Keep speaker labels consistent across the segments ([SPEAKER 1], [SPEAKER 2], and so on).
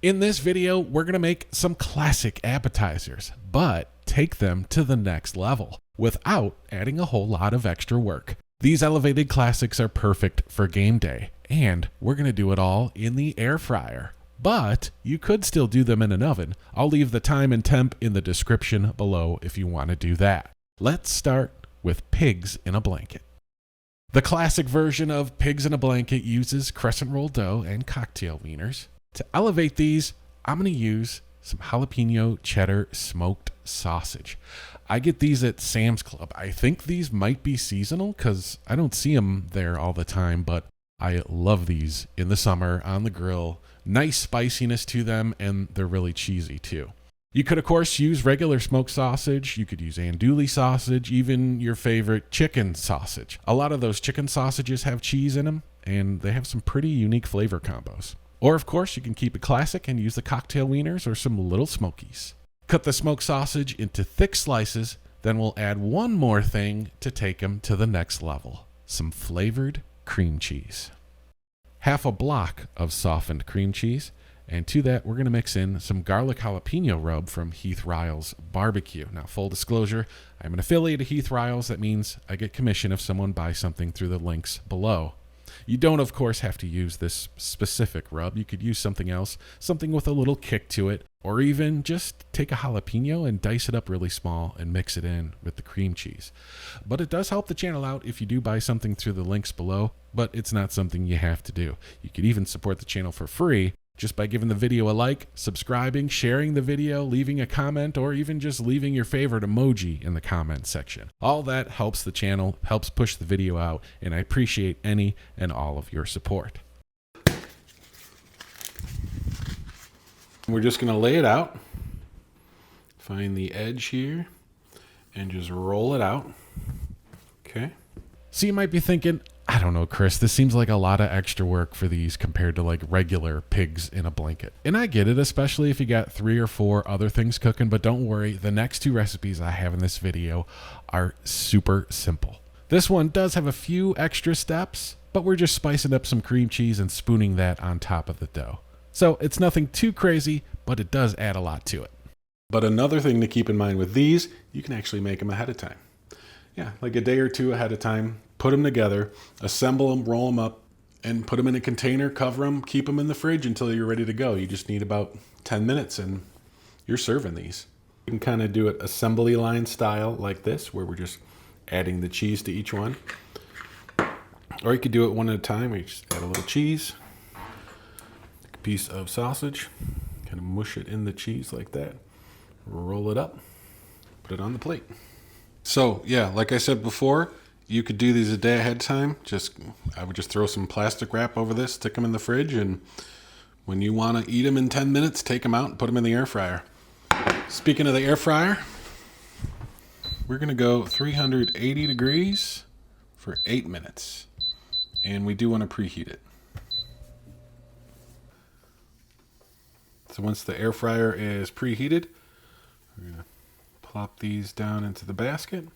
[SPEAKER 1] In this video, we're going to make some classic appetizers, but take them to the next level without adding a whole lot of extra work. These elevated classics are perfect for game day, and we're going to do it all in the air fryer. But you could still do them in an oven. I'll leave the time and temp in the description below if you want to do that. Let's start with pigs in a blanket. The classic version of pigs in a blanket uses crescent roll dough and cocktail wieners. To elevate these, I'm going to use some jalapeno cheddar smoked sausage. I get these at Sam's Club. I think these might be seasonal because I don't see them there all the time, but I love these in the summer on the grill. Nice spiciness to them, and they're really cheesy too. You could, of course, use regular smoked sausage. You could use andouille sausage, even your favorite chicken sausage. A lot of those chicken sausages have cheese in them, and they have some pretty unique flavor combos. Or, of course, you can keep it classic and use the cocktail wieners or some little smokies. Cut the smoked sausage into thick slices, then we'll add one more thing to take them to the next level. Some flavored cream cheese. Half a block of softened cream cheese, and to that we're going to mix in some garlic jalapeno rub from Heath Riles Barbecue. Now, full disclosure, I'm an affiliate of Heath Riles. That means I get commission if someone buys something through the links below. You don't, of course, have to use this specific rub. You could use something else, something with a little kick to it, or even just take a jalapeno and dice it up really small and mix it in with the cream cheese. But it does help the channel out if you do buy something through the links below, but it's not something you have to do. You could even support the channel for free just by giving the video a like, subscribing, sharing the video, leaving a comment, or even just leaving your favorite emoji in the comment section. All that helps the channel, helps push the video out, and I appreciate any and all of your support. We're just going to lay it out, find the edge here, and just roll it out. Okay. So you might be thinking, I don't know, Chris, this seems like a lot of extra work for these compared to like regular pigs in a blanket. And I get it, especially if you got 3 or 4 other things cooking, but don't worry, the next 2 recipes I have in this video are super simple. This one does have a few extra steps, but we're just spicing up some cream cheese and spooning that on top of the dough. So it's nothing too crazy, but it does add a lot to it. But another thing to keep in mind with these, you can actually make them ahead of time. Yeah, like a day or 2 ahead of time. Put them together, assemble them, roll them up, and put them in a container, cover them, keep them in the fridge until you're ready to go. You just need about 10 minutes and you're serving these. You can kind of do it assembly line style like this, where we're just adding the cheese to each one. Or you could do it one at a time, where you just add a little cheese, a piece of sausage, kind of mush it in the cheese like that, roll it up, put it on the plate. So yeah, like I said before, you could do these a day ahead of time. I would just throw some plastic wrap over this, stick them in the fridge, and when you want to eat them in 10 minutes, take them out and put them in the air fryer. Speaking of the air fryer, we're going to go 380 degrees for 8 minutes. And we do want to preheat it. So once the air fryer is preheated, we're going to plop these down into the basket.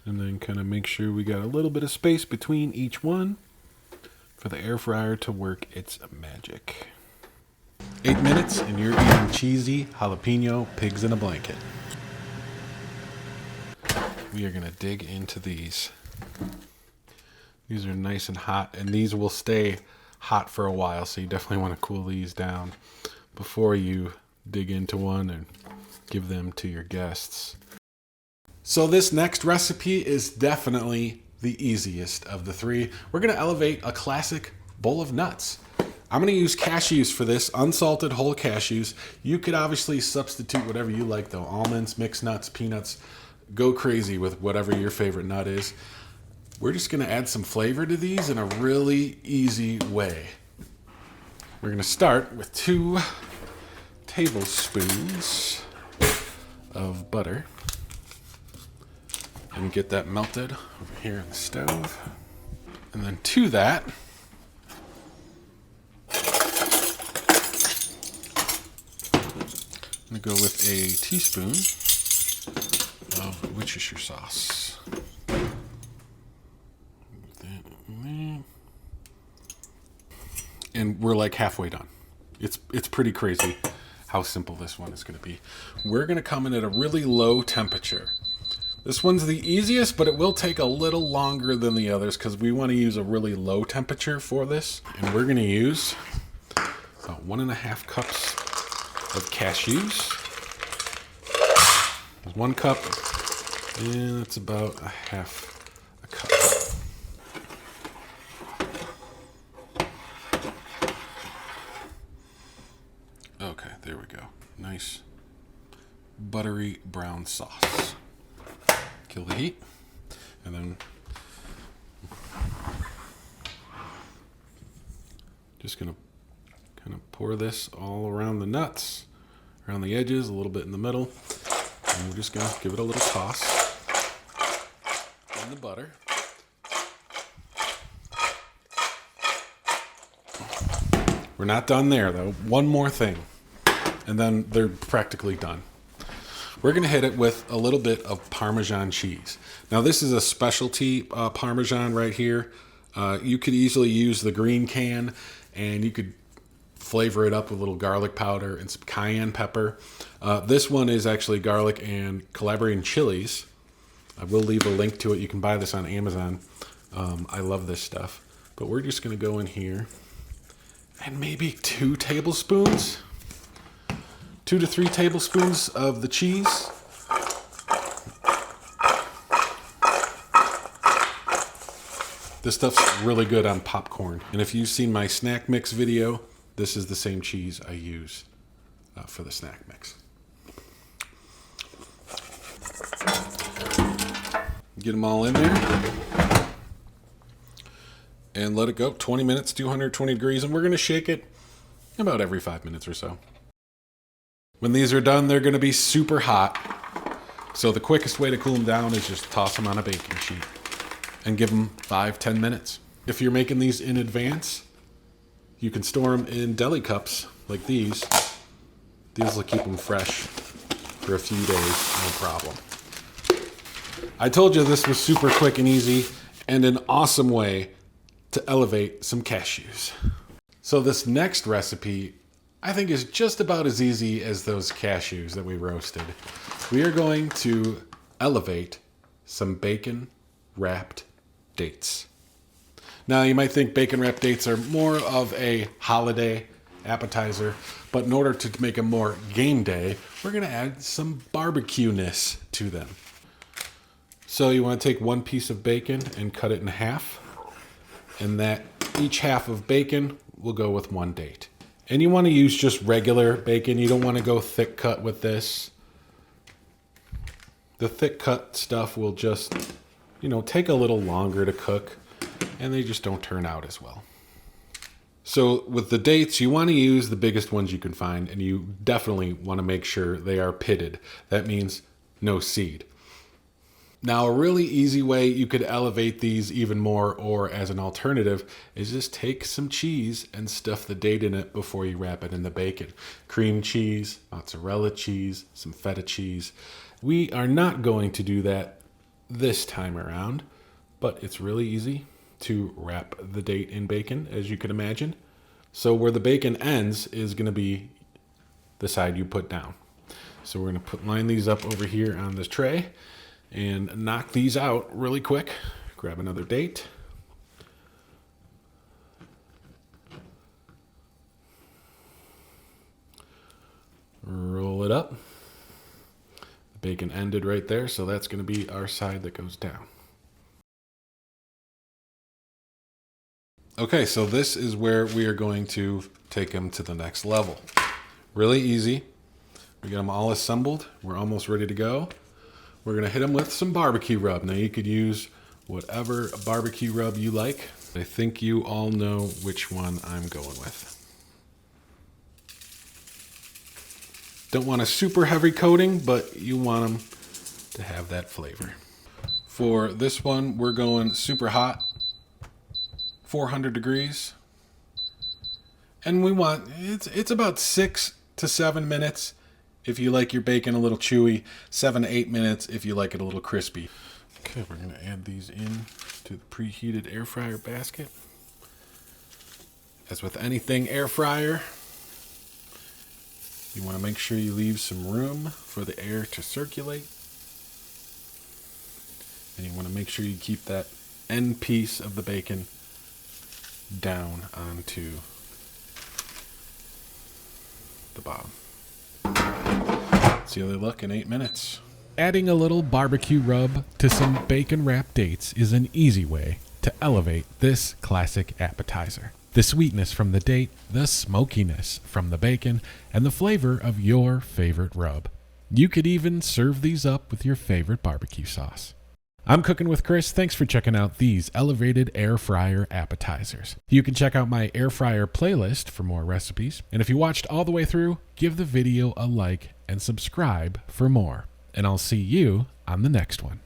[SPEAKER 1] And then kind of make sure we got a little bit of space between each one for the air fryer to work its magic. 8 minutes and you're eating cheesy jalapeno pigs in a blanket. We are going to dig into these. These are nice and hot, and these will stay hot for a while, so you definitely want to cool these down before you dig into one and give them to your guests. So this next recipe is definitely the easiest of the 3. We're going to elevate a classic bowl of nuts. I'm going to use cashews for this, unsalted whole cashews. You could obviously substitute whatever you like though. Almonds, mixed nuts, peanuts. Go crazy with whatever your favorite nut is. We're just going to add some flavor to these in a really easy way. We're going to start with 2 tablespoons of butter. And get that melted over here on the stove. And then to that, I'm going to go with a teaspoon of Worcestershire sauce. And we're like halfway done. It's pretty crazy how simple this one is going to be. We're going to come in at a really low temperature. This one's the easiest, but it will take a little longer than the others because we want to use a really low temperature for this. And we're going to use about 1.5 cups of cashews. There's 1 cup, and it's about 1/2 cup. Okay, there we go. Nice buttery brown sauce. Kill the heat, and then just gonna kind of pour this all around the nuts, around the edges, a little bit in the middle, and we're just gonna give it a little toss in the butter. We're not done there though. One more thing, and then they're practically done. We're going to hit it with a little bit of Parmesan cheese. Now, this is a specialty Parmesan right here. You could easily use the green can, and you could flavor it up with a little garlic powder and some cayenne pepper. This one is actually garlic and Calabrian chilies. I will leave a link to it. You can buy this on Amazon. I love this stuff. But we're just going to go in here and maybe 2 tablespoons. 2 to 3 tablespoons of the cheese. This stuff's really good on popcorn. And if you've seen my snack mix video, this is the same cheese I use for the snack mix. Get them all in there. And let it go 20 minutes, 220 degrees. And we're going to shake it about every 5 minutes or so. When these are done, they're going to be super hot. So the quickest way to cool them down is just toss them on a baking sheet and give them 5-10 minutes. If you're making these in advance, you can store them in deli cups like these. These will keep them fresh for a few days, no problem. I told you this was super quick and easy and an awesome way to elevate some cashews. So this next recipe I think is just about as easy as those cashews that we roasted. We are going to elevate some bacon wrapped dates. Now you might think bacon wrapped dates are more of a holiday appetizer, but in order to make them more game day, we're going to add some barbecue-ness to them. So you want to take 1 piece of bacon and cut it in half, and that each half of bacon will go with 1 date. And you want to use just regular bacon. You don't want to go thick cut with this. The thick cut stuff will just, take a little longer to cook, and they just don't turn out as well. So with the dates, you want to use the biggest ones you can find, and you definitely want to make sure they are pitted. That means no seed. Now, a really easy way you could elevate these even more, or as an alternative, is just take some cheese and stuff the date in it before you wrap it in the bacon. Cream cheese, mozzarella cheese, some feta cheese. We are not going to do that this time around, but it's really easy to wrap the date in bacon, as you could imagine. So where the bacon ends is going to be the side you put down. So we're going to line these up over here on this tray and knock these out really quick. Grab another date. Roll it up. The bacon ended right there, so that's going to be our side that goes down. Okay, so this is where we are going to take them to the next level. Really easy. We got them all assembled. We're almost ready to go. We're going to hit them with some barbecue rub. Now you could use whatever barbecue rub you like. I think you all know which one I'm going with. Don't want a super heavy coating, but you want them to have that flavor. For this one, we're going super hot, 400 degrees. And we want, it's about 6 to 7 minutes if you like your bacon a little chewy, 7 to 8 minutes if you like it a little crispy. Okay, we're going to add these in to the preheated air fryer basket. As with anything air fryer, You want to make sure you leave some room for the air to circulate. And you want to make sure you keep that end piece of the bacon down onto the bottom. See how they look in 8 minutes. Adding a little barbecue rub to some bacon wrapped dates is an easy way to elevate this classic appetizer. The sweetness from the date, the smokiness from the bacon, and the flavor of your favorite rub. You could even serve these up with your favorite barbecue sauce. I'm Cooking with Chris. Thanks for checking out these elevated air fryer appetizers. You can check out my air fryer playlist for more recipes. And if you watched all the way through, give the video a like and subscribe for more. And I'll see you on the next one.